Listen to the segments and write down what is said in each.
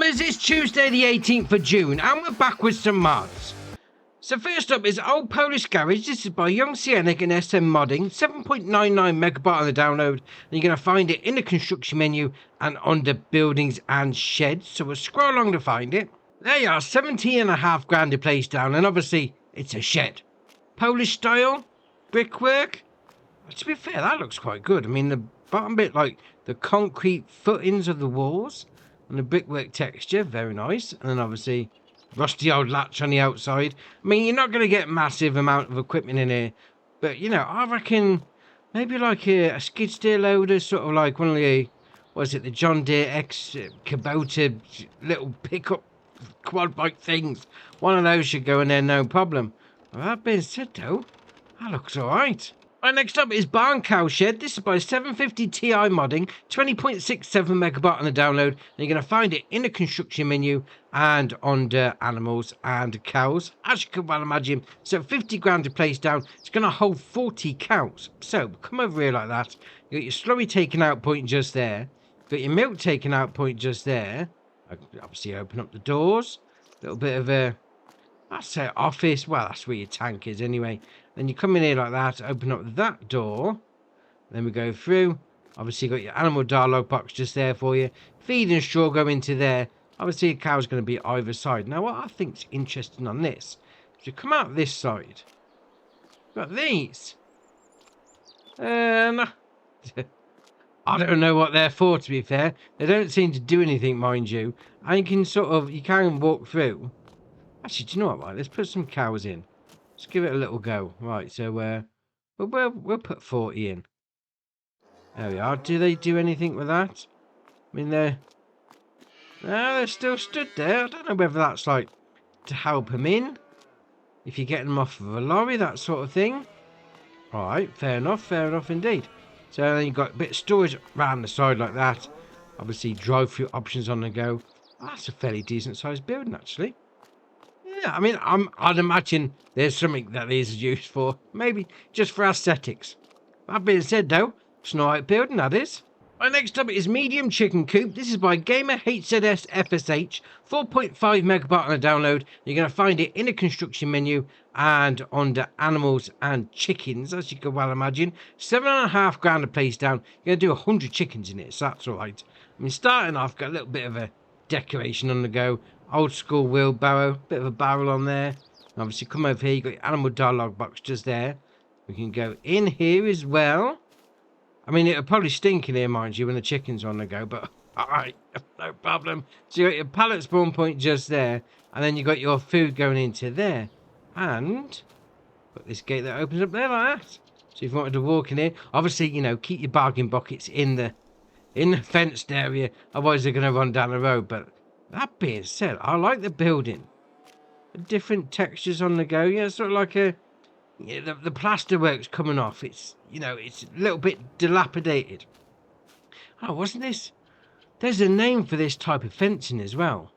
Modders, it's Tuesday the 18th of June and we're back with some mods. So first up is Old Polish Garage. This is by Young Sienic and SM Modding. 7.99 megabyte on the download. And you're going to find it in the construction menu and under buildings and sheds. So we'll scroll along to find it. There you are, 17.5 grand to place down, and obviously it's a shed. Polish style, brickwork. To be fair, that looks quite good. I mean, the bottom bit, like the concrete footings of the walls and the brickwork texture, very nice. And then obviously rusty old latch on the outside. I mean, you're not going to get massive amount of equipment in here, but you know, I reckon maybe like a skid steer loader, sort of like one of the, what is it, the John Deere X Kubota little pickup quad bike things. One of those should go in there, no problem. Well, that being said though, that looks alright. Right, next up is Barn Cow Shed. This is by 750 Ti Modding, 20.67 megabyte on the download. And you're going to find it in the construction menu and under animals and cows. As you can well imagine, so 50 grand to place down. It's going to hold 40 cows. So come over here like that. You got your slurry taken out point just there. Got your milk taken out point just there. Obviously open up the doors. A little bit of a, I'd say office. Well, that's where your tank is anyway. Then you come in here like that, open up that door. Then we go through. Obviously, you got your animal dialogue box just there for you. Feed and straw go into there. Obviously, the cow's going to be either side. Now, what I think's interesting on this, if you come out this side, you've got these. I don't know what they're for, to be fair. They don't seem to do anything, mind you. And you can sort of, you can walk through. Actually, do you know what, right? Let's put some cows in. Let's give it a little go. Right, so we'll put 40 in. There we are. Do they do anything with that? I mean, they're still stood there. I don't know whether that's like to help them in. If you're getting them off of a lorry, that sort of thing. Alright, fair enough indeed. So then you've got a bit of storage around the side like that. Obviously, drive-through options on the go. Oh, that's a fairly decent sized building, actually. Yeah, I mean, I'd imagine there's something that is used for. Maybe just for aesthetics. That being said, though, it's an alright building, that is. Right, next up is Medium Chicken Coop. This is by Gamer HZS FSH. 4.5 megabyte on the download. You're going to find it in the construction menu and under animals and chickens, as you can well imagine. 7.5 grand to place down. You're going to do 100 chickens in it, so that's alright. I mean, starting off, got a little bit of a decoration on the go. Old school wheelbarrow, bit of a barrel on there. Obviously, come over here, you got your animal dialogue box just there. We can go in here as well. I mean, it'll probably stink in here, mind you, when the chicken's on the go, but alright, no problem. So you got your pallet spawn point just there, and then you got your food going into there. And got this gate that opens up there like that. So if you wanted to walk in here, obviously, you know, keep your bargain buckets in the fenced area, otherwise they're going to run down the road. But that being said, I like the building. Different textures on the go. Yeah, sort of like a, yeah, the plasterwork's coming off. It's, you know, it's a little bit dilapidated. Oh, wasn't this? There's a name for this type of fencing as well.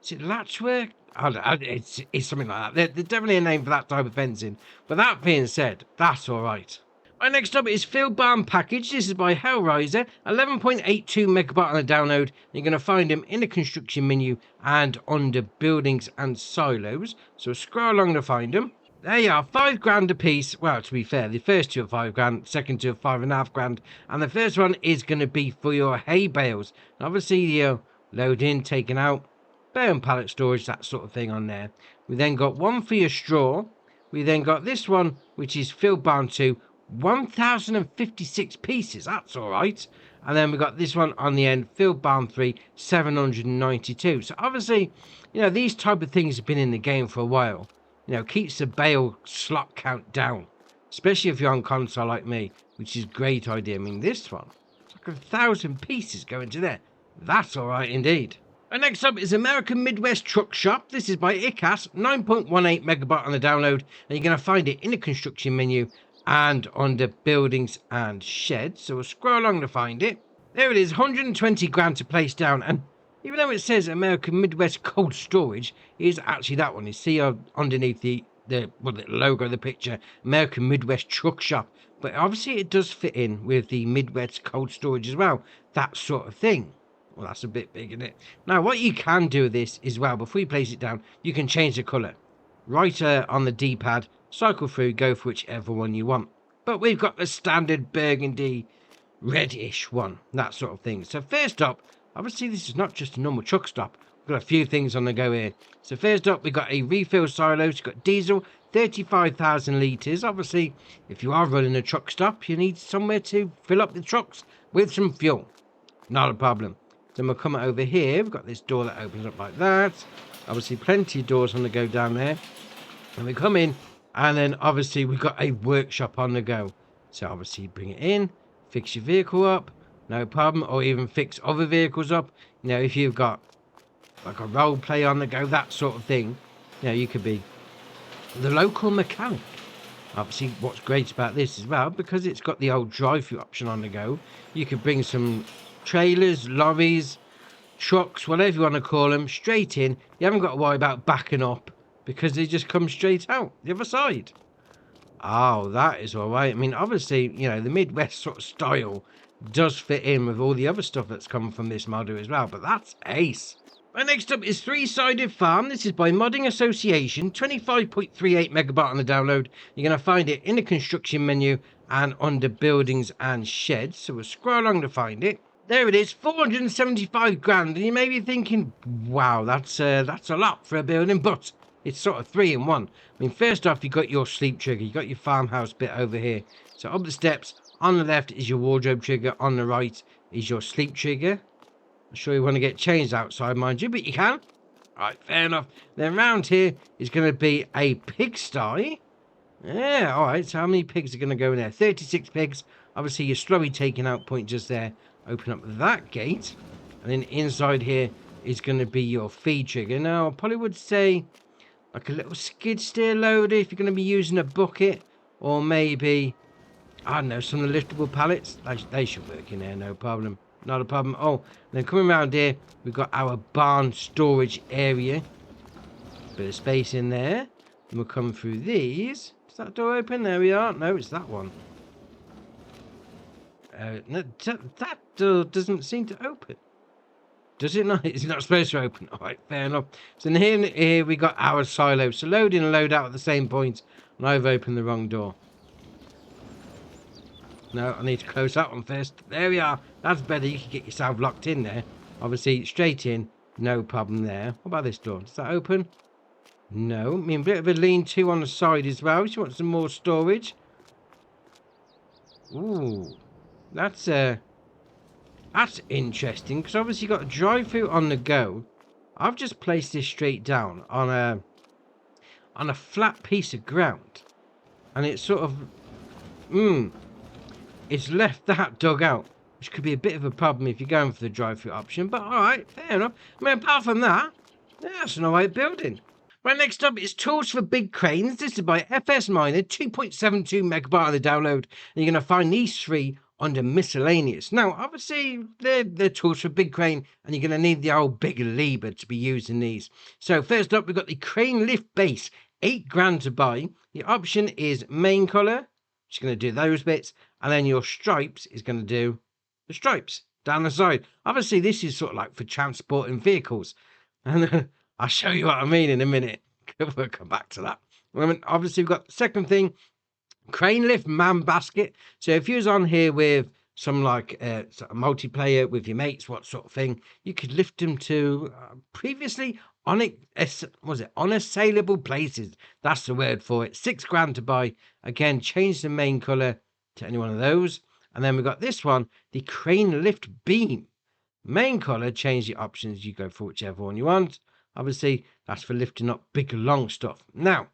Is it latchwork? It's something like that. There's definitely a name for that type of fencing. But that being said, that's all right. Right, next up is Field Barn Package. This is by Hellraiser. 11.82 megabyte on the download. You're going to find them in the construction menu and under buildings and silos. So scroll along to find them. There you are, 5 grand a piece. Well, to be fair, the first two are 5 grand, second two are 5.5 grand. And the first one is going to be for your hay bales. And obviously, you load in, taken out, bale and pallet storage, that sort of thing on there. We then got one for your straw. We then got this one, which is Field Barn 2. 1,056 pieces, that's all right. And then we got this one on the end, Field Barn 3, 792. So obviously, you know, these type of things have been in the game for a while. You know, keeps the bale slot count down, especially if you're on console like me, which is a great idea. I mean, this one, it's like 1,000 pieces going to there. That's all right indeed. And next up is American Midwest Truck Shop. This is by ICAS, 9.18 megabyte on the download, and you're going to find it in the construction menu and under buildings and sheds. So we'll scroll along to find it. There it is, 120 grand to place down. And even though it says American Midwest Cold Storage, it is actually that one. You see underneath the logo of the picture, American Midwest Truck Shop. But obviously it does fit in with the Midwest Cold Storage as well. That sort of thing. Well, that's a bit big, isn't it? Now, what you can do with this as well, before you place it down, you can change the colour. Right on the D-pad, cycle through, go for whichever one you want. But we've got the standard burgundy, reddish one, that sort of thing. So first up, obviously this is not just a normal truck stop. We've got a few things on the go here. So first up, we've got a refill silos. You've got diesel, 35,000 litres. Obviously, if you are running a truck stop, you need somewhere to fill up the trucks with some fuel. Not a problem. Then we'll come over here. We've got this door that opens up like that. Obviously, plenty of doors on the go down there. And we come in, and then obviously we've got a workshop on the go. So obviously bring it in, fix your vehicle up, no problem, or even fix other vehicles up. You know, if you've got like a role play on the go, that sort of thing, you know, you could be the local mechanic. Obviously, what's great about this as well, because it's got the old drive-through option on the go, you could bring some trailers, lorries, trucks, whatever you want to call them, straight in. You haven't got to worry about backing up because they just come straight out the other side. Oh, that is all right. I mean, obviously, you know, the Midwest sort of style does fit in with all the other stuff that's come from this model as well, but that's ace. Right, next up is Three-Sided Farm. This is by Modding Association, 25.38 megabyte on the download. You're going to find it in the construction menu and under buildings and sheds. So we'll scroll along to find it. There it is, 475 grand. And you may be thinking, wow, that's a lot for a building, but it's sort of 3 in 1. I mean, first off, you got your sleep trigger. You got your farmhouse bit over here. So up the steps, on the left is your wardrobe trigger. On the right is your sleep trigger. I'm sure you want to get changed outside, mind you, but you can. Right, fair enough. Then round here is going to be a pigsty. Yeah, all right. So how many pigs are going to go in there? 36 pigs. Obviously, your slurry taking out point just there. Open up that gate. And then inside here is going to be your feed trigger. Now, I probably would say like a little skid steer loader if you're going to be using a bucket. Or maybe, I don't know, some of the liftable pallets. They should work in there, no problem. Not a problem. Oh, then coming around here, we've got our barn storage area. Bit of space in there. And we'll come through these. Is that door open? There we are. No, it's that one. No, that door doesn't seem to open. Does it not? It's not supposed to open. All right, fair enough. So here we got our silo. So load in and load out at the same point. And I've opened the wrong door. No, I need to close that one first. There we are. That's better. You can get yourself locked in there. Obviously, straight in. No problem there. What about this door? Does that open? No. I mean, a bit of a lean-to on the side as well. If you want some more storage. Ooh. That's interesting. Because obviously you've got a drive-through on the go. I've just placed this straight down on a flat piece of ground. And it's sort of... It's left that dug out, which could be a bit of a problem if you're going for the drive-through option. But all right, fair enough. I mean, apart from that, yeah, that's an all right building. Right, next up is Tools for Big Cranes. This is by FS Miner, 2.72 megabyte on the download. And you're going to find these three under miscellaneous. Now, obviously, they're tools for big crane, and you're going to need the old big lever to be using these. So first up, we've got the crane lift base, 8 grand to buy. The option is main colour. Just going to do those bits. And then your stripes is going to do the stripes down the side. Obviously, this is sort of like for transporting vehicles. And I'll show you what I mean in a minute. We'll come back to that. Obviously, we've got the second thing, crane lift man basket. So if you was on here with some like sort of multiplayer with your mates, what sort of thing, you could lift them to previously unassailable places. That's the word for it. 6 grand to buy. Again, change the main colour to any one of those. And then we've got this one, the crane lift beam. Main colour, change the options. You go for whichever one you want. Obviously, that's for lifting up big, long stuff. Now,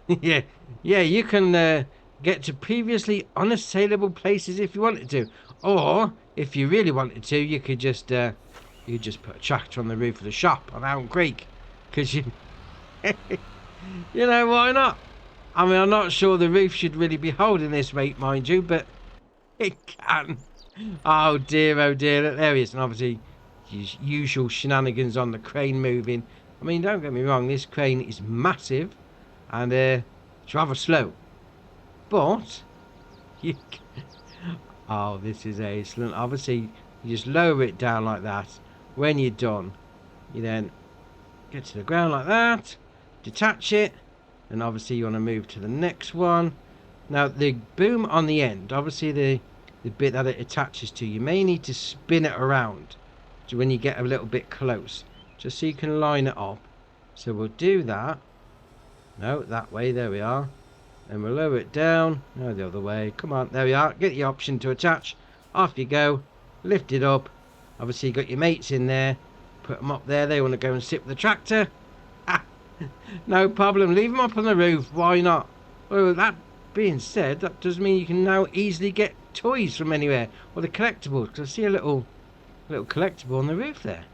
yeah, you can get to previously unassailable places if you wanted to. Or, if you really wanted to, you could just put a tractor on the roof of the shop on Elm Creek. Because you know, why not? I mean, I'm not sure the roof should really be holding this weight, mind you, but it can. Oh dear, there he is. And obviously, his usual shenanigans on the crane moving. I mean, don't get me wrong, this crane is massive and it's rather slow. But, oh, this is excellent. Obviously, You just lower it down like that. When you're done, you then get to the ground like that, detach it, and obviously you want to move to the next one. Now the boom on the end, obviously the bit that it attaches to, you may need to spin it around when you get a little bit close, just so you can line it up. So we'll do that. No, that way, there we are. And we'll lower it down. No, the other way. Come on, there we are. Get the option to attach. Off you go. Lift it up. Obviously you got your mates in there. Put them up there. They want to go and sit with the tractor. Ah, no problem. Leave them up on the roof. Why not? Well, that being said, that does mean you can now easily get toys from anywhere, or the collectibles. Because I see a little collectible on the roof there.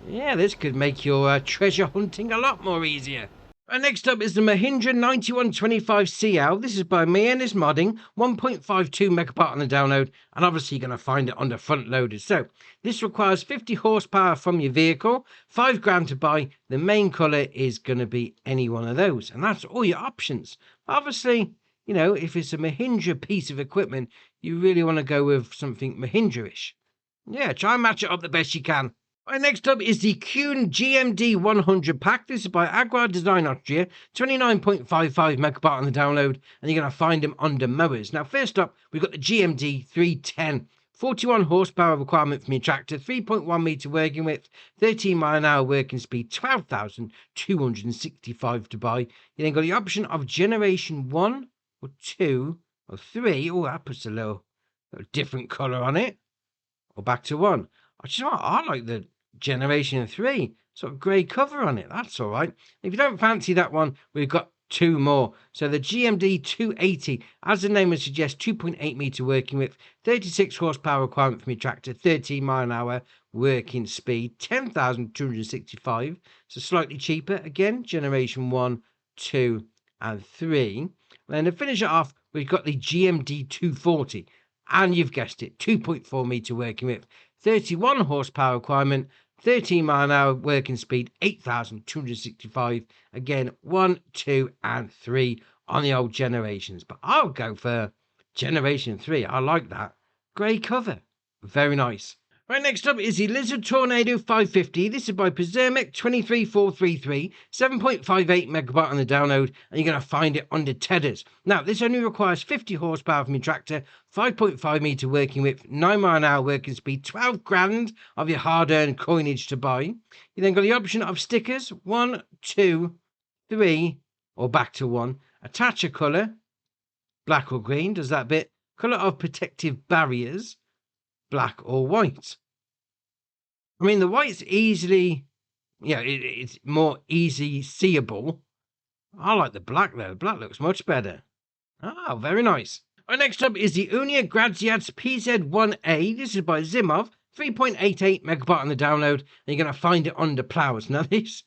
Yeah, this could make your treasure hunting a lot more easier. Right, next up is the Mahindra 9125 CL. This is by Mianis Modding, 1.52 megabyte on the download, and obviously you're going to find it under front loaded. So this requires 50 horsepower from your vehicle, £5 to buy. The main colour is going to be any one of those, and that's all your options. Obviously, you know, if it's a Mahindra piece of equipment, you really want to go with something Mahindra-ish. Yeah, try and match it up the best you can. Right, next up is the Kuhn GMD 100 pack. This is by Agua Design Austria, 29.55 megabyte on the download, and you're going to find them under mowers. Now, first up, we've got the GMD 310. 41 horsepower requirement from your tractor, 3.1 meter working width, 13 mile an hour working speed, 12,265 to buy. You then got the option of generation 1 or 2 or 3. Oh, that puts a little different colour on it. Or back to 1. I like the generation 3, sort of grey cover on it. That's all right. If you don't fancy that one, we've got 2 more. So the GMD 280, as the name would suggest, 2.8 meter working width, 36 horsepower requirement from your tractor, 13 mile an hour working speed, 10,265. So slightly cheaper. Again, generation 1, 2, and 3. Then to finish it off, we've got the GMD 240. And you've guessed it, 2.4 meter working width, 31 horsepower requirement, 13 mile an hour working speed, 8,265. Again, 1, 2, and 3 on the old generations. But I'll go for generation 3. I like that. Grey cover. Very nice. Right, next up is the Lizard Tornado 550. This is by Pizermic 23433, 7.58 megabyte on the download, and you're going to find it under Tedders. Now, this only requires 50 horsepower from your tractor, 5.5 meter working width, 9 mile an hour working speed, 12 grand of your hard-earned coinage to buy. You then got the option of stickers, 1, 2, 3, or back to 1. Attach a colour, black or green, does that bit. Colour of protective barriers, black or white. I mean, the white's easily, it's more easy seeable. I like the black though. The black looks much better. Oh, very nice. Right, next up is the Unia Gradziads PZ1A. This is by Zimov, 3.88 megabyte on the download, and you're going to find it under plows. Now this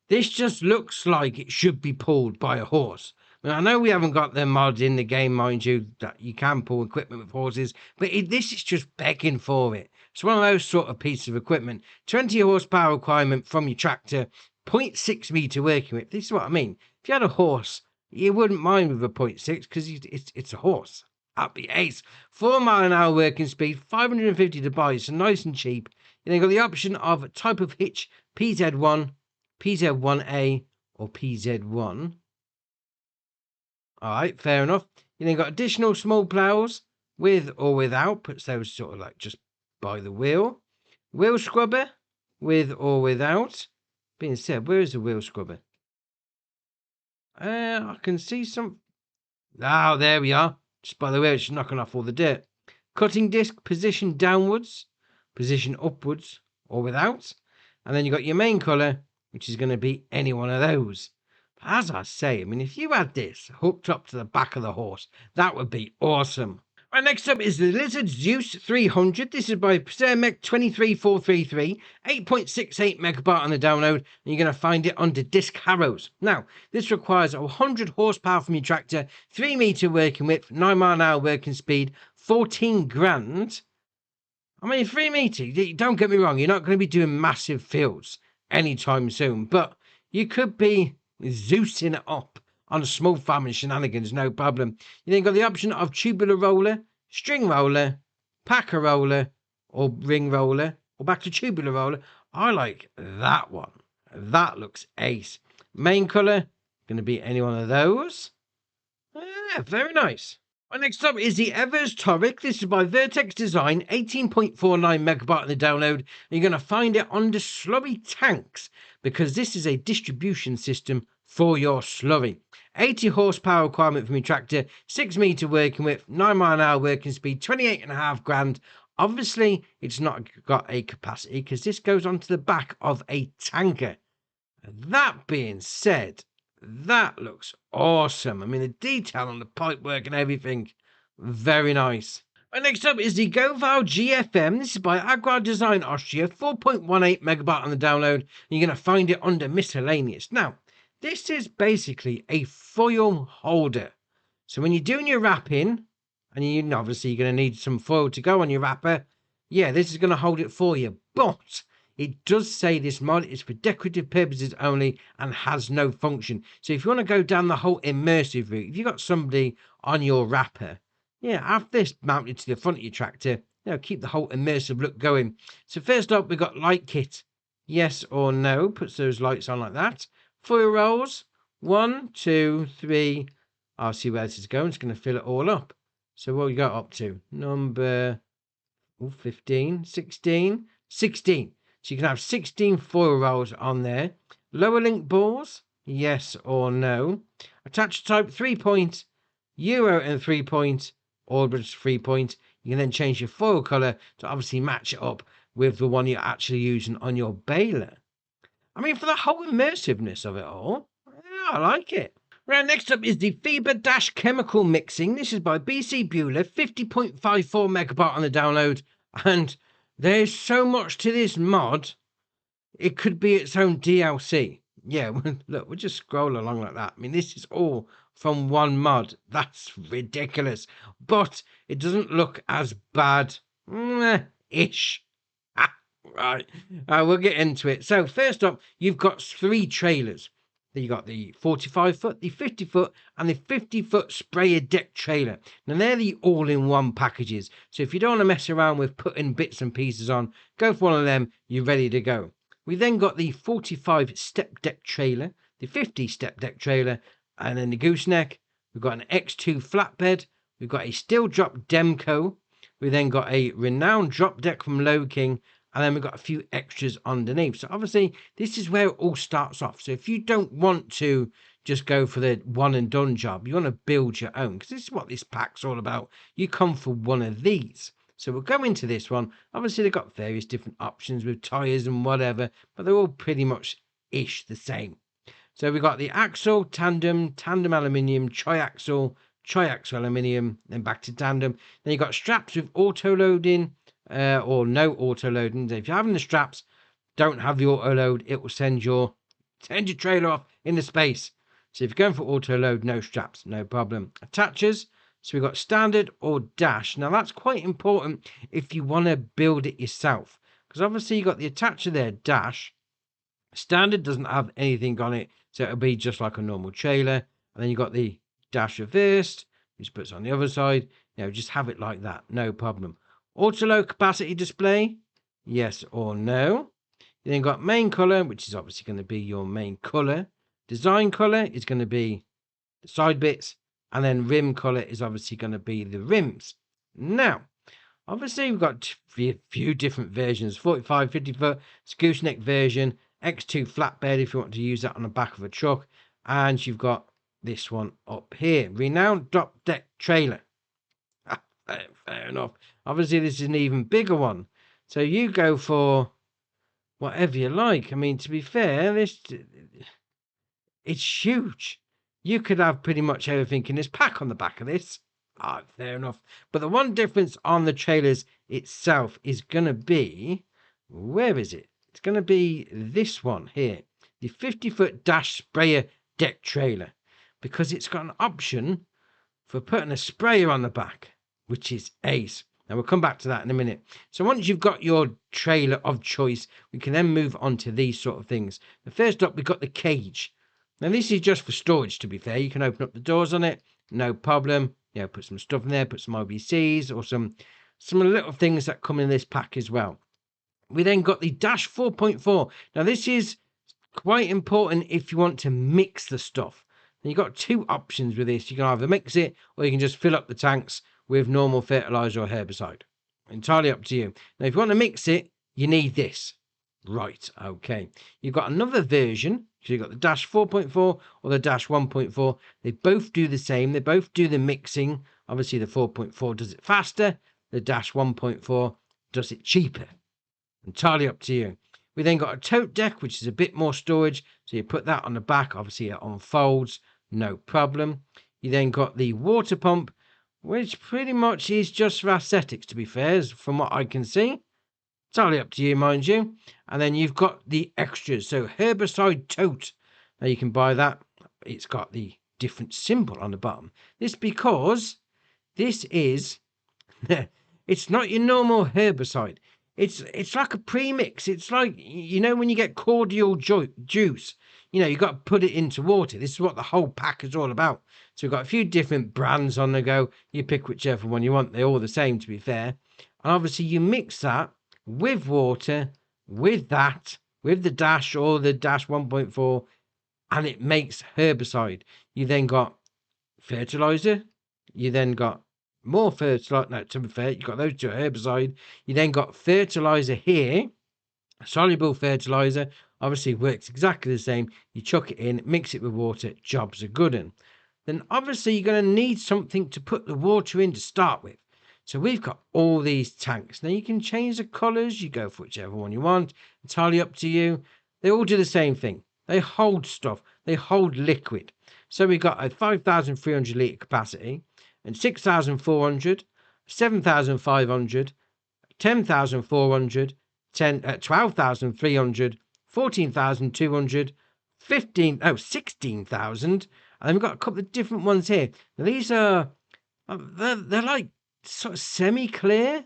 just looks like it should be pulled by a horse. I know we haven't got the mod in the game, mind you, that you can pull equipment with horses, but this is just begging for it. It's one of those sort of pieces of equipment. 20 horsepower requirement from your tractor, 0.6 meter working width. This is what I mean. If you had a horse, you wouldn't mind with a 0.6 because it's a horse. That'd be ace. 4 mile an hour working speed, 550 to buy, so nice and cheap. And then got the option of type of hitch, PZ1, PZ1A, or PZ1. All right, fair enough. You then got additional small plows with or without, puts those sort of like just by the wheel. Wheel scrubber with or without. Being said, where is the wheel scrubber? I can see some. Oh, there we are. Just by the wheel, it's knocking off all the dirt. Cutting disc, position downwards, position upwards, or without. And then you got your main colour, which is going to be any one of those. As I say, I mean, if you had this hooked up to the back of the horse, that would be awesome. Right, next up is the Lizard Zeus 300. This is by Pizermic 23433, 8.68 megabyte on the download, and you're going to find it under disc harrows. Now, this requires 100 horsepower from your tractor, 3 meter working width, 9 mile an hour working speed, 14 grand. I mean, 3 meter, don't get me wrong, you're not going to be doing massive fields anytime soon, but you could be Zeusing it up on a small farm and shenanigans, no problem. You then got the option of tubular roller, string roller, packer roller, or ring roller or back to tubular roller. I like that one. That looks ace. Main colour, going to be any one of those. Yeah, very nice. Well, next up is the Evers Toric. This is by Vertex Design, 18.49 megabyte in the download. You're going to find it under slurry tanks because this is a distribution system for your slurry. 80 horsepower requirement from your tractor, 6 meter working width, 9 mile an hour working speed, 28.5 grand. Obviously, it's not got a capacity because this goes onto the back of a tanker. That being said, that looks awesome. I mean, the detail on the pipework and everything, very nice. And next up is the GoVal GFM. This is by Agua Design Austria, 4.18 megabyte on the download. And you're going to find it under miscellaneous. Now, this is basically a foil holder. So when you're doing your wrapping, and obviously you're going to need some foil to go on your wrapper, yeah, this is going to hold it for you. But it does say this mod is for decorative purposes only and has no function. So if you want to go down the whole immersive route, if you've got somebody on your wrapper, yeah, have this mounted to the front of your tractor, keep the whole immersive look going. So first up, we've got light kit. Yes or no, puts those lights on like that. Foil rolls, 1, 2, 3. I'll see where this is going. It's going to fill it all up. So what we got up to? Number 15, 16, 16. So you can have 16 foil rolls on there. Lower link balls, yes or no. Attach type 3-point, Euro and 3-point, Orbit 3-point. You can then change your foil colour to obviously match it up with the one you're actually using on your baler. I mean, for the whole immersiveness of it all, yeah, I like it. Right, next up is the Fiber Dash Chemical Mixing. This is by BC Bueller, 50.54 megabyte on the download. And there's so much to this mod, it could be its own DLC. Yeah, look, we'll just scroll along like that. I mean, this is all from one mod. That's ridiculous. But it doesn't look as bad-ish. Right, we'll get into it. So first up, you've got 3 trailers. You got the 45-foot, the 50-foot, and the 50-foot sprayer deck trailer. Now, they're the all-in-one packages. So if you don't want to mess around with putting bits and pieces on, go for one of them, you're ready to go. We then got the 45 step deck trailer, the 50 step deck trailer, and then the gooseneck. We've got an X2 flatbed. We've got a steel drop Demco. We then got a renowned drop deck from Low King. And then we've got a few extras underneath. So obviously, this is where it all starts off. So if you don't want to just go for the one and done job, you want to build your own, because this is what this pack's all about. You come for one of these. So we'll go into this one. Obviously, they've got various different options with tyres and whatever, but they're all pretty much ish the same. So we've got the axle, tandem aluminium, triaxle aluminium, then back to tandem. Then you've got straps with auto loading, or no auto loading. If you're having the straps, don't have the auto load, it will send your trailer off into space. So if you're going for auto load, no straps, no problem. Attachers, so we've got standard or dash. Now that's quite important if you want to build it yourself, because obviously you've got the attacher there, dash. Standard doesn't have anything on it, so it'll be just like a normal trailer. And then you've got the dash reversed, which puts on the other side. Just have it like that, no problem. Auto low capacity display, yes or no. You then got main color, which is obviously going to be your main color. Design color is going to be the side bits, and then rim color is obviously going to be the rims. Now, obviously we've got a few different versions: 45, 50 foot, gooseneck version, X2 flatbed if you want to use that on the back of a truck, and you've got this one up here, renowned drop deck trailer. Fair enough. Obviously, this is an even bigger one. So you go for whatever you like. I mean, to be fair, it's huge. You could have pretty much everything in this pack on the back of this. Fair enough. But the one difference on the trailers itself is going to be, where is it? It's going to be this one here. The 50-foot dash sprayer deck trailer. Because it's got an option for putting a sprayer on the back, which is ace. Now we'll come back to that in a minute. So once you've got your trailer of choice, we can then move on to these sort of things. The first up, we've got the cage. Now this is just for storage, to be fair. You can open up the doors on it, no problem. Put some stuff in there, put some IBCs or some some of the little things that come in this pack as well. We then got the Dash 4.4. Now this is quite important if you want to mix the stuff. And you've got two options with this. You can either mix it or you can just fill up the tanks with normal fertilizer or herbicide. Entirely up to you. Now if you want to mix it, you need this. Right, okay. You've got another version. So you've got the Dash 4.4 or the Dash 1.4. They both do the same. They both do the mixing. Obviously the 4.4 does it faster. The Dash 1.4 does it cheaper. Entirely up to you. We then got a tote deck, which is a bit more storage. So you put that on the back. Obviously it unfolds, no problem. You then got the water pump, which pretty much is just for aesthetics, to be fair, from what I can see. Entirely up to you, mind you. And then you've got the extras. So herbicide tote. Now you can buy that. It's got the different symbol on the bottom. This because this is, it's not your normal herbicide. It's like a premix. It's like, you know, when you get cordial juice, you know, you've got to put it into water. This is what the whole pack is all about. So we've got a few different brands on the go. You pick whichever one you want. They're all the same, to be fair. And obviously you mix that with water, with that, with the Dash or the Dash 1.4, and it makes herbicide. You then got fertilizer. You then got more fertilizer. No, to be fair, you got those two herbicide. You then got fertilizer here, soluble fertilizer. Obviously works exactly the same. You chuck it in, mix it with water, jobs are good. And then obviously you're going to need something to put the water in to start with. So we've got all these tanks. Now you can change the colors. You go for whichever one you want. Entirely up to you. They all do the same thing. They hold stuff. They hold liquid. So we've got a 5,300 litre capacity and 6,400, 7,500, 10,400, 12,300, 14,200, 16,000. And then we've got a couple of different ones here. Now these are, they're like sort of semi-clear.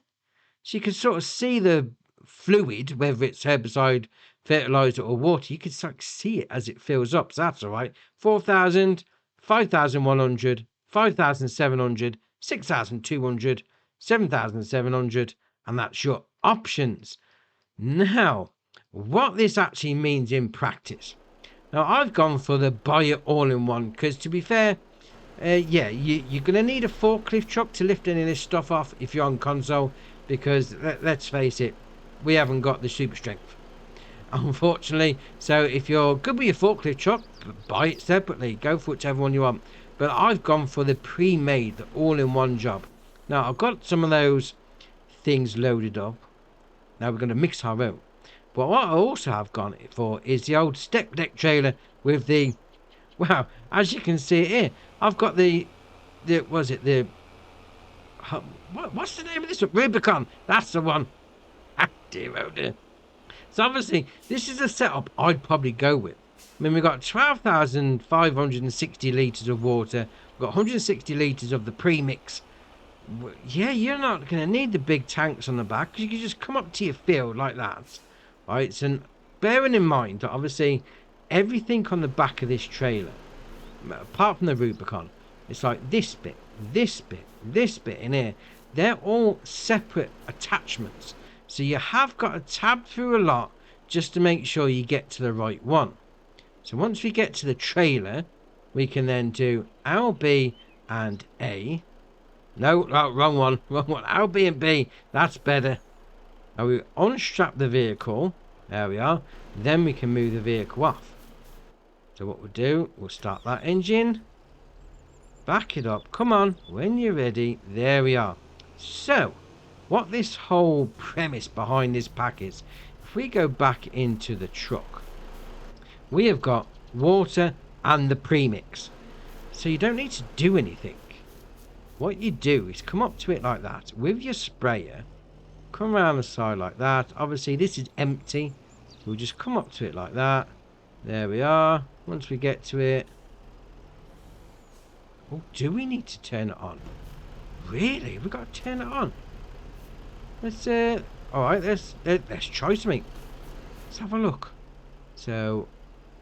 So you can sort of see the fluid, whether it's herbicide, fertilizer or water. You can sort of see it as it fills up. So that's all right. 4,000, 5,100, 5,700, 6,200, 7,700, and that's your options. Now, what this actually means in practice. Now, I've gone for the buy it all-in-one because, to be fair, yeah, you're going to need a forklift truck to lift any of this stuff off if you're on console because, let's face it, we haven't got the super strength, unfortunately. So if you're good with your forklift truck, buy it separately. Go for whichever one you want. But I've gone for the pre-made, the all-in-one job. Now, I've got some of those things loaded up. Now we're going to mix our own. But what I also have gone for is the old step deck trailer with the, wow, as you can see here, I've got what's the name of this one? Rubicon. That's the one. Ah, dear, oh dear. So obviously, this is a setup I'd probably go with. I mean, we've got 12,560 litres of water. We've got 160 litres of the premix. Yeah, you're not going to need the big tanks on the back because you can just come up to your field like that. Right, so bearing in mind that obviously everything on the back of this trailer, apart from the Rubicon, it's like this bit, this bit, this bit in here. They're all separate attachments. So you have got to tab through a lot just to make sure you get to the right one. So once we get to the trailer, we can then do L, B and A. No, wrong one. L, B and B. That's better. Now we unstrap the vehicle. There we are. Then we can move the vehicle off. So what we'll do, we'll start that engine. Back it up. Come on. When you're ready. There we are. So, what this whole premise behind this pack is, if we go back into the truck, we have got water and the premix. So you don't need to do anything. What you do is come up to it like that with your sprayer. Come around the side like that. Obviously this is empty. We'll just come up to it like that. There we are. Once we get to it. Oh, do we need to turn it on? Really? We've got to turn it on. Let's alright, let's try something. Let's have a look. So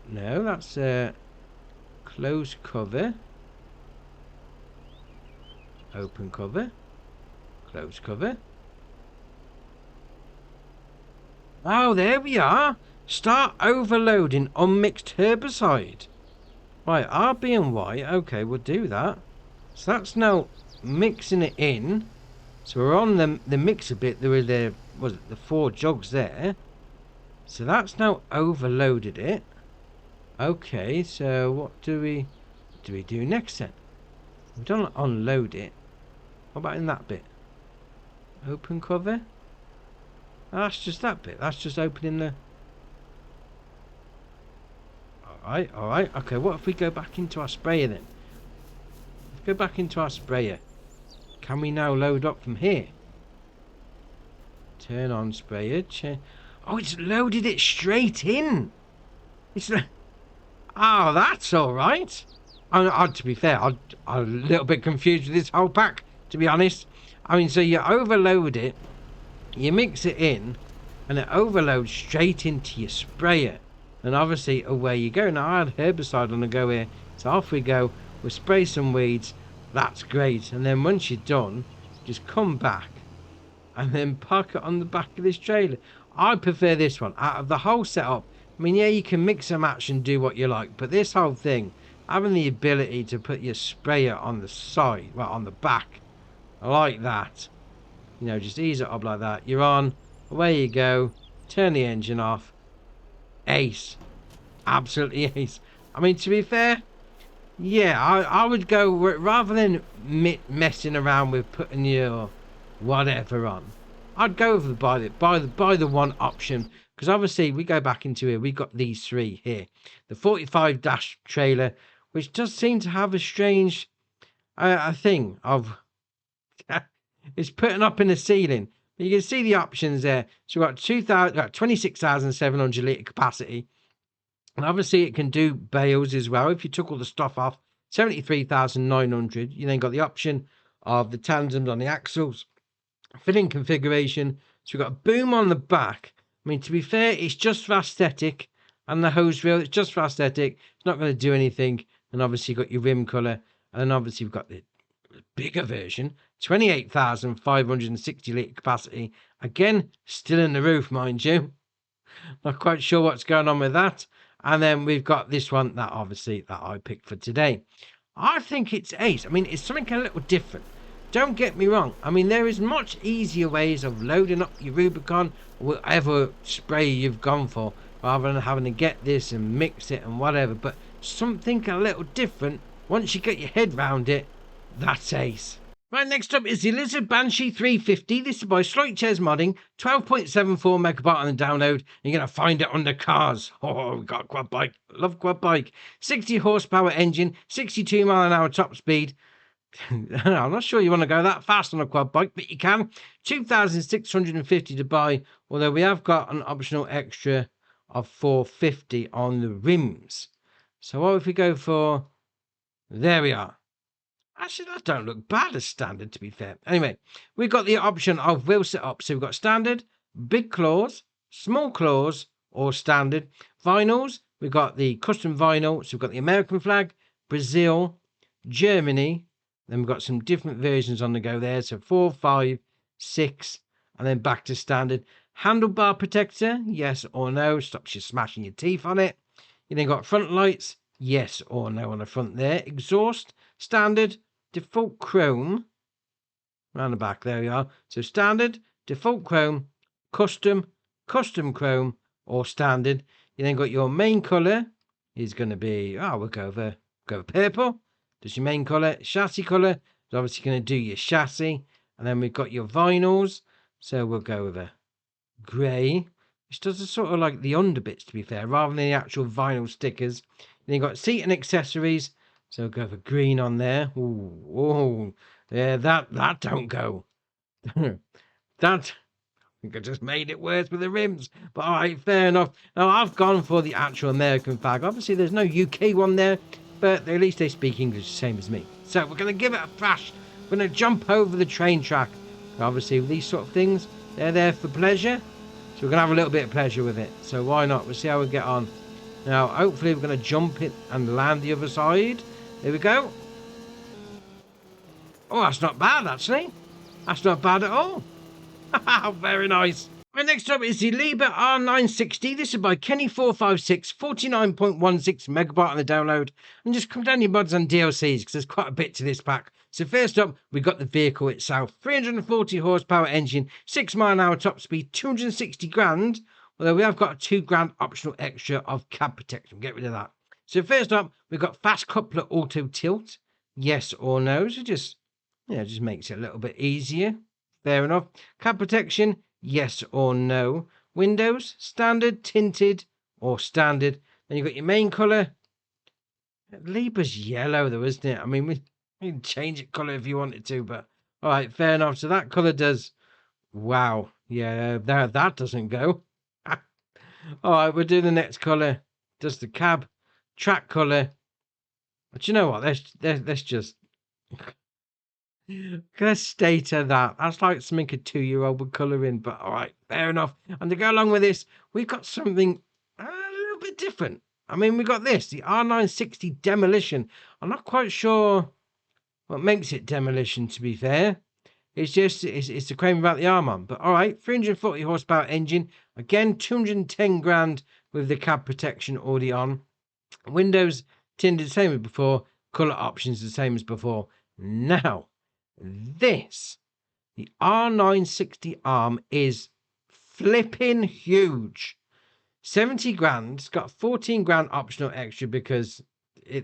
no, that's close cover. Open cover. Close cover. Oh, there we are. Start overloading unmixed herbicide. Right, RB and Y. Okay, we'll do that. So that's now mixing it in. So we're on the mixer bit. There were the 4 jugs there. So that's now overloaded it. Okay, so what do we do next then? We don't unload it. What about in that bit? Open cover? That's just that bit. That's just opening the... Alright, alright. Okay, what if we go back into our sprayer then? Let's go back into our sprayer. Can we now load up from here? Turn on sprayer. Oh, it's loaded it straight in. It's... Oh, that's alright. To be fair, I'm a little bit confused with this whole pack, to be honest. I mean, so you overload it, you mix it in, and it overloads straight into your sprayer. And obviously, away you go. Now, I had herbicide on the go here, so off we go. We'll spray some weeds. That's great. And then once you're done, just come back and then park it on the back of this trailer. I prefer this one. Out of the whole setup, I mean, yeah, you can mix and match and do what you like, but this whole thing, having the ability to put your sprayer on the side, well, on the back, I like that. You know, just ease it up like that. You're on, away you go, turn the engine off. Ace. Absolutely ace. I mean, to be fair, yeah, I would go, rather than messing around with putting your whatever on, I'd go over by the one option, because obviously we go back into here, we got these 3 here. The 45 dash trailer, which does seem to have a strange a thing of it's putting up in the ceiling. But you can see the options there. So we've got 26,700 litre capacity. And obviously it can do bales as well. If you took all the stuff off, 73,900. You then got the option of the tandems on the axles. Filling configuration. So we've got a boom on the back. I mean, to be fair, it's just for aesthetic. And the hose reel, it's just for aesthetic. It's not going to do anything. And obviously you've got your rim colour. And obviously we've got the bigger version. 28,560 litre capacity. Again, still in the roof, mind you. Not quite sure what's going on with that. And then we've got this one that obviously that I picked for today. I think it's ace. I mean, it's something a little different. Don't get me wrong. I mean, there is much easier ways of loading up your Rubicon, or whatever spray you've gone for, rather than having to get this and mix it and whatever. But something a little different, once you get your head round it, that's ace. Right, next up is the Lizard Banshee 350. This is by Slight Chairs Modding. 12.74 megabyte on the download. You're going to find it under cars. Oh, we got a quad bike. Love quad bike. 60 horsepower engine. 62 mile an hour top speed. I'm not sure you want to go that fast on a quad bike, but you can. 2,650 to buy. Although we have got an optional extra of 450 on the rims. So what if we go for... There we are. Actually, that don't look bad as standard, to be fair. Anyway, we've got the option of wheel setup. So we've got standard, big claws, small claws, or standard. Vinyls, we've got the custom vinyl. So we've got the American flag, Brazil, Germany. Then we've got some different versions on the go there. So 4, 5, 6, and then back to standard. Handlebar protector, yes or no. Stops you smashing your teeth on it. You then got front lights, yes or no on the front there. Exhaust, standard. Default chrome around the back, there we are. So standard, default chrome, custom chrome, or standard. You then got your main colour is going to be, we'll go over purple. That's your main colour. Chassis colour is obviously going to do your chassis. And then we've got your vinyls. So we'll go over grey, which does a sort of like the underbits, to be fair, rather than the actual vinyl stickers. Then you've got seat and accessories. So we'll go for green on there. Ooh, yeah, that don't go. That, I think I just made it worse with the rims. But all right, fair enough. Now, I've gone for the actual American flag. Obviously, there's no UK one there, but at least they speak English the same as me. So we're going to give it a crash. We're going to jump over the train track. Obviously, with these sort of things, they're there for pleasure. So we're going to have a little bit of pleasure with it. So why not? We'll see how we get on. Now, hopefully, we're going to jump it and land the other side. Here we go. Oh, that's not bad, actually. That's not bad at all. Very nice. Right, next up is the Liber R960. This is by Kenny456, 49.16 megabyte on the download. And just come down your mods and DLCs because there's quite a bit to this pack. So first up, we've got the vehicle itself. 340 horsepower engine, 6 mile an hour top speed, 260 grand. Although we have got a 2 grand optional extra of cab protection. Get rid of that. So first up, we've got fast coupler auto tilt. Yes or no. So just makes it a little bit easier. Fair enough. Cab protection. Yes or no. Windows, standard, tinted, or standard. Then you've got your main colour. Libra's yellow though, isn't it? I mean, we can change it colour if you wanted to, but alright, fair enough. So that colour does. Wow. Yeah, that doesn't go. Alright, we'll do the next colour. Does the cab. Track colour. But you know what? Let's just. Let's stay to that. That's like something a 2-year-old would colour in, but all right, fair enough. And to go along with this, we've got something a little bit different. I mean, we got this, the R960 Demolition. I'm not quite sure what makes it Demolition, to be fair. It's just, it's the claim about the arm on. But all right, 340 horsepower engine. Again, 210 grand with the cab protection already on. Windows tinted, same as before. Colour options the same as before. Now, this, the R960 arm is flipping huge. 70 grand. It's got 14 grand optional extra because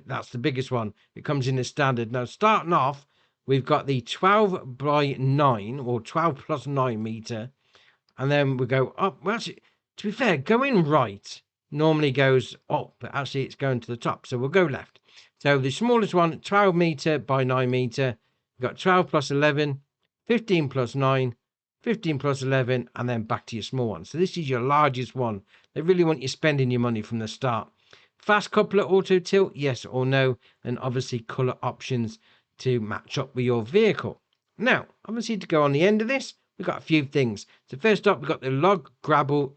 that's the biggest one. It comes in as standard. Now, starting off, we've got the 12 by 9 or 12 plus 9 meter. And then we go up. Well, actually, to be fair, going right normally goes up, but actually it's going to the top. So we'll go left. So the smallest one, 12 meter by 9 meter. You've got 12 plus 11, 15 plus 9, 15 plus 11, and then back to your small one. So this is your largest one. They really want you spending your money from the start. Fast coupler auto tilt, yes or no. And obviously colour options to match up with your vehicle. Now, obviously to go on the end of this, we've got a few things. So first up, we've got the log grapple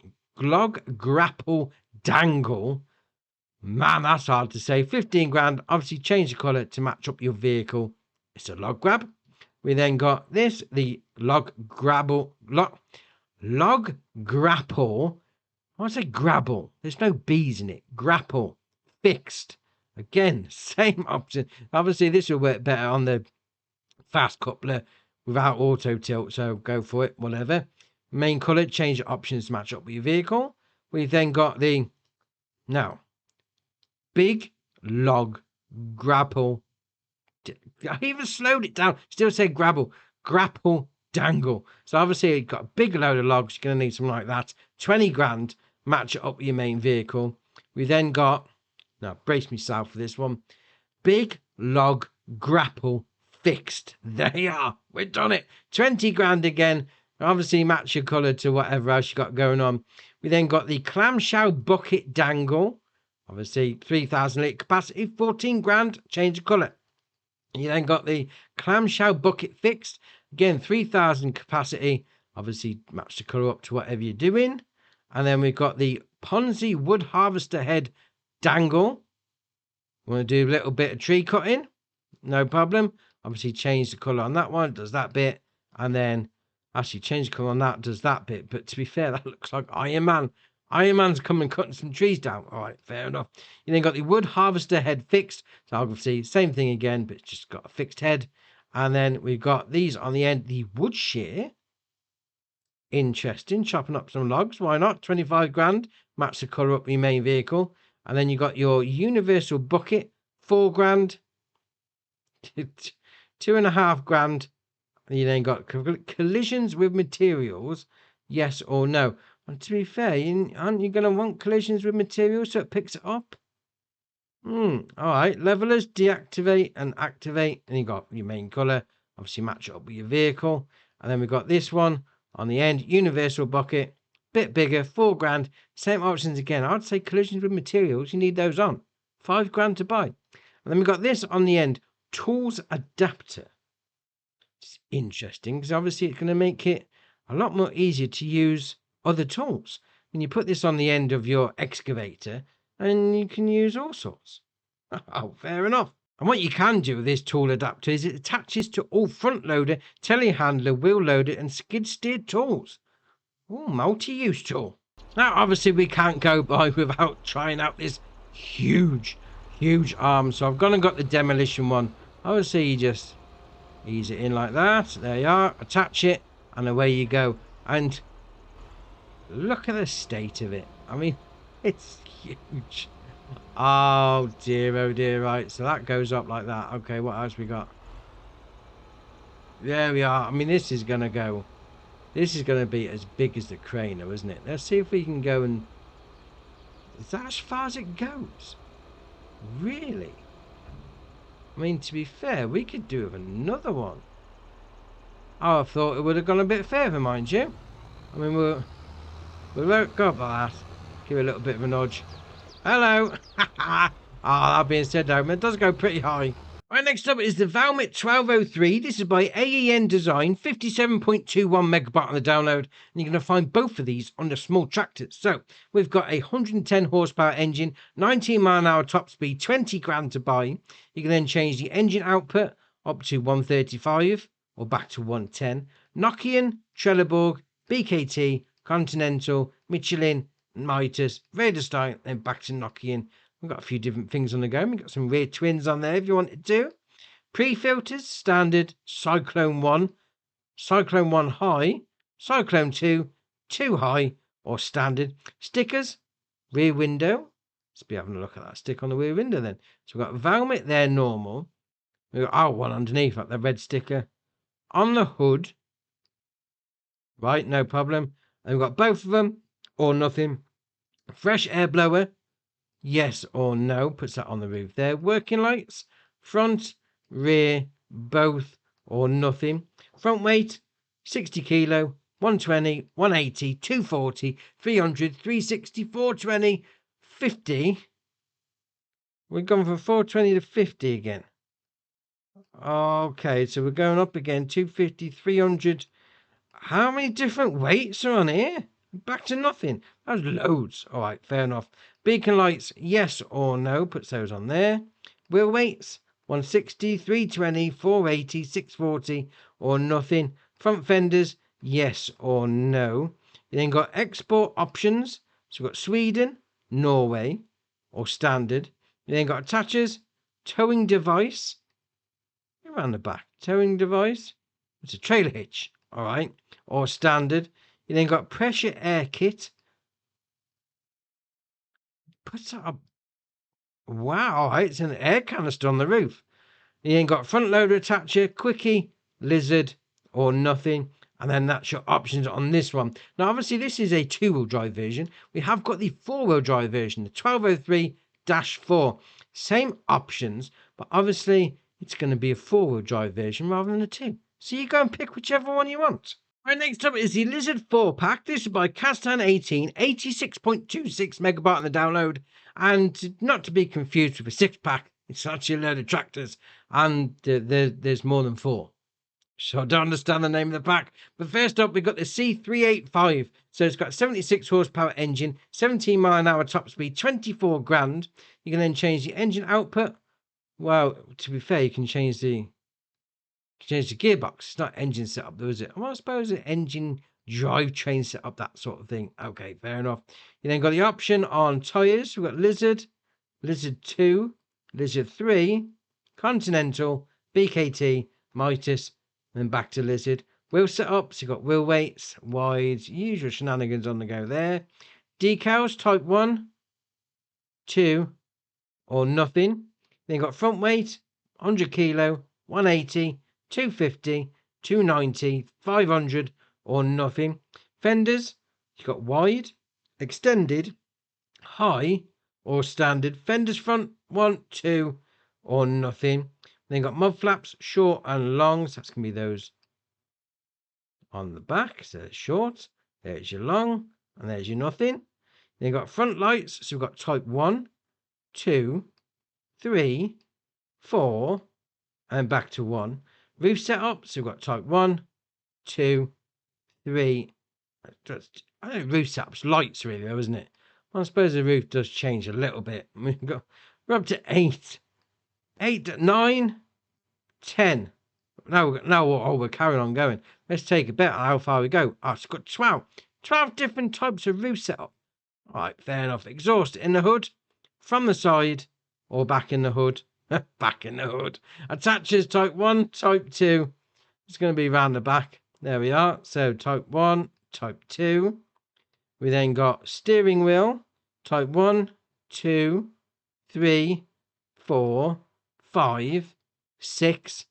dangle. Man, that's hard to say. 15 grand. Obviously change the colour to match up your vehicle. It's a log grab. We then got this, the log grapple. I want to say grapple. There's no B's in it. Grapple. Fixed. Again, same option. Obviously, this will work better on the fast coupler without auto tilt. So go for it, whatever. Main colour, change the options to match up with your vehicle. We then got the, now, big log grapple. I even slowed it down. Still say grapple dangle. So obviously you've got a big load of logs. You're going to need something like that. 20 grand. Match it up with your main vehicle. We then got, now brace myself for this one. Big log grapple fixed. There you are. We've done it. 20 grand again. Obviously match your colour to whatever else you got going on. We then got the clamshell bucket dangle. Obviously 3,000 litre capacity. 14 grand. Change the colour. You then got the clamshell bucket fixed. Again, 3,000 capacity. Obviously, match the colour up to whatever you're doing. And then we've got the Ponzi wood harvester head dangle. Want to do a little bit of tree cutting? No problem. Obviously, change the colour on that one. Does that bit. And then, actually, change the colour on that. Does that bit. But to be fair, that looks like Iron Man. Iron Man's coming cutting some trees down. All right, fair enough. You then got the wood harvester head fixed. So obviously, same thing again, but it's just got a fixed head. And then we've got these on the end, the wood shear. Interesting, chopping up some logs. Why not? 25 grand. Match the colour up with your main vehicle. And then you got your universal bucket, 4 grand. 2.5 grand. And you then got collisions with materials, yes or no. And to be fair, aren't you going to want collisions with materials so it picks it up? All right. Levelers, deactivate and activate. And you got your main colour. Obviously match it up with your vehicle. And then we've got this one on the end. Universal bucket. Bit bigger. 4 grand. Same options again. I'd say collisions with materials. You need those on. 5 grand to buy. And then we've got this on the end. Tools adapter. It's interesting because obviously it's going to make it a lot more easier to use other tools. When you put this on the end of your excavator, and you can use all sorts. Oh, fair enough. And what you can do with this tool adapter is it attaches to all front loader, telehandler, wheel loader, and skid steer tools. Oh, multi-use tool. Now, obviously, we can't go by without trying out this huge, huge arm. So I've gone and got the demolition one. Obviously, you just ease it in like that. There you are. Attach it, and away you go. And look at the state of it. I mean, it's huge. Oh dear, oh dear. Right, so that goes up like that. Okay, what else we got? There we are. I mean, this is going to go. This is going to be as big as the crane, though, isn't it? Let's see if we can go and... Is that as far as it goes? Really? I mean, to be fair, we could do with another one. Oh, I thought it would have gone a bit further, mind you. I mean, we won't go up like that. Give it a little bit of a nudge. Hello! Ah, that being said, though, it does go pretty high. Right, next up is the Valmet 1203. This is by AEN Design, 57.21 megabyte on the download. And you're going to find both of these on the small tractors. So we've got a 110 horsepower engine, 19 mile an hour top speed, 20 grand to buy. You can then change the engine output up to 135 or back to 110. Nokian, Trelleborg, BKT, Continental, Michelin, Mitas, Vredestein, then back to Nokian. We've got a few different things on the go. We've got some rear twins on there if you wanted to. Pre-filters, standard, Cyclone 1, Cyclone 1 high, Cyclone 2, 2 high, or standard. Stickers, rear window. Let's be having a look at that stick on the rear window then. So we've got Valmet there, normal. We've got one underneath, like the red sticker. On the hood. Right, no problem. And we've got both of them, or nothing. Fresh air blower. Yes or no, puts that on the roof there. Working lights, front, rear, both or nothing. Front weight, 60 kilo, 120, 180, 240, 300, 360, 420, 50. We've gone from 420 to 50 again. Okay, so we're going up again, 250, 300. How many different weights are on here? Back to nothing. That's loads. All right, fair enough. Beacon lights, yes or no. Puts those on there. Wheel weights, 160, 320, 480, 640, or nothing. Front fenders, yes or no. You then got export options. So we've got Sweden, Norway, or standard. You then got attachers, towing device. Around the back, towing device. It's a trailer hitch. All right, or standard. You then got pressure air kit. Puts that up. Wow, it's an air canister on the roof. You then got front loader attacher, quickie, lizard, or nothing. And then that's your options on this one. Now, obviously, this is a two-wheel drive version. We have got the four-wheel drive version, the 1203-4. Same options, but obviously, it's going to be a four-wheel drive version rather than a two. So you go and pick whichever one you want. Right, next up is the Lizard 4 pack. This is by Castan 18, 86.26 megabyte on the download. And not to be confused with a 6-pack, it's actually a load of tractors. And there's more than 4. So I don't understand the name of the pack. But first up, we've got the C385. So it's got a 76 horsepower engine, 17 mile an hour top speed, 24 grand. You can then change the engine output. Well, to be fair, you can change the gearbox. It's not engine setup, though, is it? Well, I suppose an engine drivetrain setup, that sort of thing. Okay, fair enough. You then got the option on tyres. We've got Lizard, Lizard 2, Lizard 3, Continental, BKT, Mitas, and then back to Lizard. Wheel setups, you've got wheel weights, wides, usual shenanigans on the go there. Decals, type 1, 2, or nothing. Then you've got front weight, 100 kilo, 180, 250, 290, 500, or nothing. Fenders, you've got wide, extended, high, or standard. Fenders front, 1, 2, or nothing. Then you've got mud flaps, short and long. So that's going to be those on the back. So there's short, there's your long, and there's your nothing. Then you've got front lights. So we've got type 1, 2, 3, 4, and back to 1. Roof setup, so we've got type 1, 2, 3. I know roof setup's lights really though, isn't it? Well, I suppose the roof does change a little bit. We're up to 8, 9, 10. Now we're carrying on going. Let's take a bet on how far we go. Oh, it's got 12. 12 different types of roof setup. Right, fair enough. Exhaust in the hood, from the side, or back in the hood. Back in the hood. Attachers type 1, type 2. It's going to be round the back. There we are. So type 1, type 2. We then got steering wheel, type 1, 2, 3, 4, 5, 6.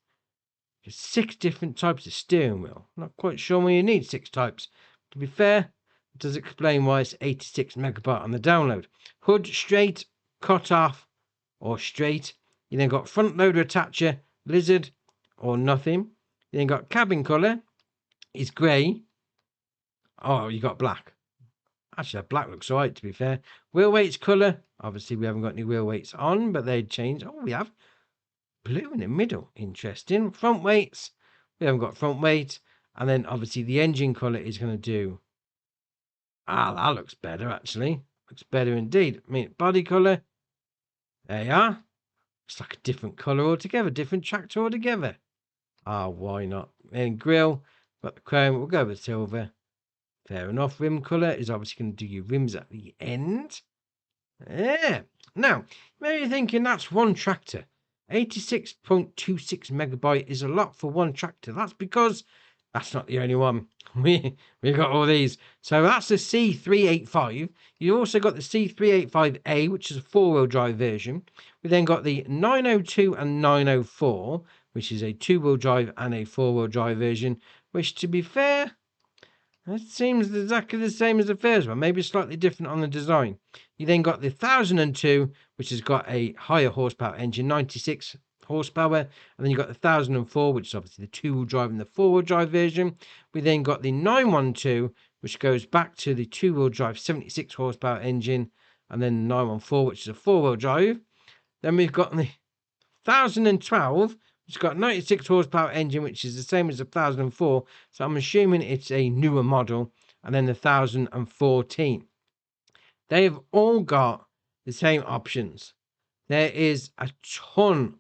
6 different types of steering wheel. Not quite sure why you need 6 types. To be fair, it does explain why it's 86 megabyte on the download. Hood straight, cut off, or straight. You then got front loader attacher, lizard, or nothing. You then got cabin colour is grey. Oh, you got black. Actually, that black looks alright, to be fair. Wheel weights colour. Obviously, we haven't got any wheel weights on, but they'd change. Oh, we have blue in the middle. Interesting. Front weights. We haven't got front weight. And then, obviously, the engine colour is going to do... that looks better, actually. Looks better indeed. I mean, body colour. There you are. It's like a different colour altogether. Different tractor altogether. Why not? And grille. Got the chrome. We'll go with silver. Fair enough. Rim colour is obviously going to do your rims at the end. Yeah. Now, maybe you're thinking that's one tractor. 86.26 megabyte is a lot for one tractor. That's because that's not the only one. We've got all these. So that's the C385. You also got the C385A, which is a 4-wheel drive version. We then got the 902 and 904, which is a 2-wheel drive and a 4-wheel drive version, which, to be fair, it seems exactly the same as the first one, maybe slightly different on the design. You then got the 1002, which has got a higher horsepower engine, 96 horsepower. And then you got the 1004, which is obviously the 2-wheel drive and the 4-wheel drive version. We then got the 912, which goes back to the 2-wheel drive, 76 horsepower engine. And then the 914, which is a 4-wheel drive. Then we've got the 1012, it's got 96 horsepower engine, which is the same as the 1004. So I'm assuming it's a newer model. And then the 1014. They've all got the same options. There is a ton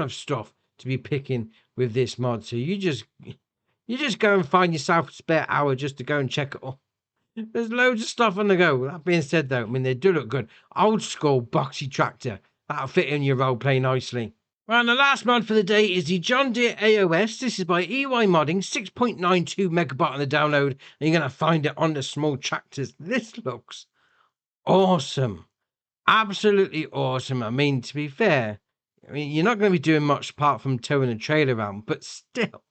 of stuff to be picking with this mod. So you just go and find yourself a spare hour just to go and check it all. There's loads of stuff on the go. That being said, though, I mean, they do look good. Old school boxy tractor. That'll fit in your role play nicely. Well, and the last mod for the day is the John Deere AOS. This is by EY Modding, 6.92 megabyte on the download, and you're going to find it on the small tractors. This looks awesome. Absolutely awesome. I mean, to be fair, I mean, you're not going to be doing much apart from towing a trailer around, but still,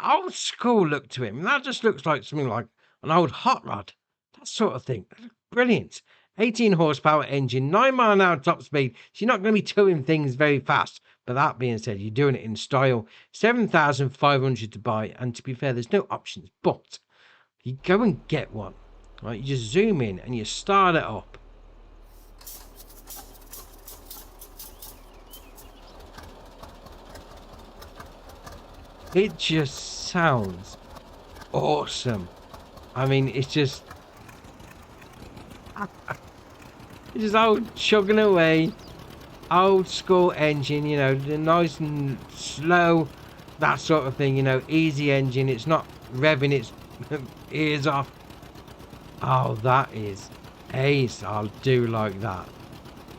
old school look to him. That just looks like something like an old hot rod. That sort of thing. Brilliant. 18 horsepower engine, 9 mile an hour top speed. So you're not going to be towing things very fast. But that being said, you're doing it in style. 7,500 to buy. And to be fair, there's no options. But you go and get one. Right? You just zoom in and you start it up. It just sounds awesome. I mean, it's just old chugging away, old school engine, you know, nice and slow, that sort of thing, you know, easy engine. It's not revving its ears off. Oh, that is ace. I'll do like that.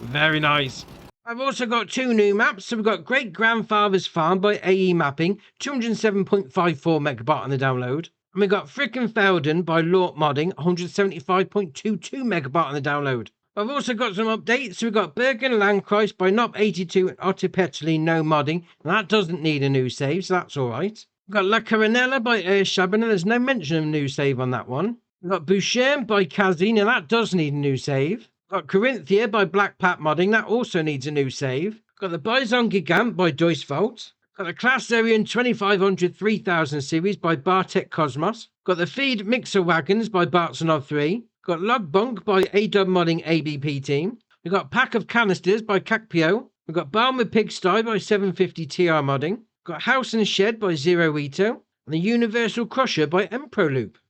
Very nice. I've also got 2 new maps. So we've got Great Grandfather's Farm by AE Mapping, 207.54 megabyte on the download. And we've got Frickin' Felden by Lort Modding, 175.22 megabyte on the download. I've also got some updates. So we've got Bergen Landkreis by Nop82 and Otto Petterly, no modding. And that doesn't need a new save, so that's alright. We've got La Carinella by Erschaben, there's no mention of a new save on that one. We've got Boucherm by Kazi, now that does need a new save. Got Corinthia by Black Pat Modding, that also needs a new save. Got the Bison Gigant by Duisvalt. Got the Class Arian 2500 3000 series by Bartek Cosmos. Got the Feed Mixer Wagons by Bartsanov 3. Got Log Bunk by AW Modding ABP Team. We've got Pack of Canisters by Cacpio. We've got Balmer Pigsty by 750 TR Modding. Got House and Shed by Zero Ito. And the Universal Crusher by Emproloop.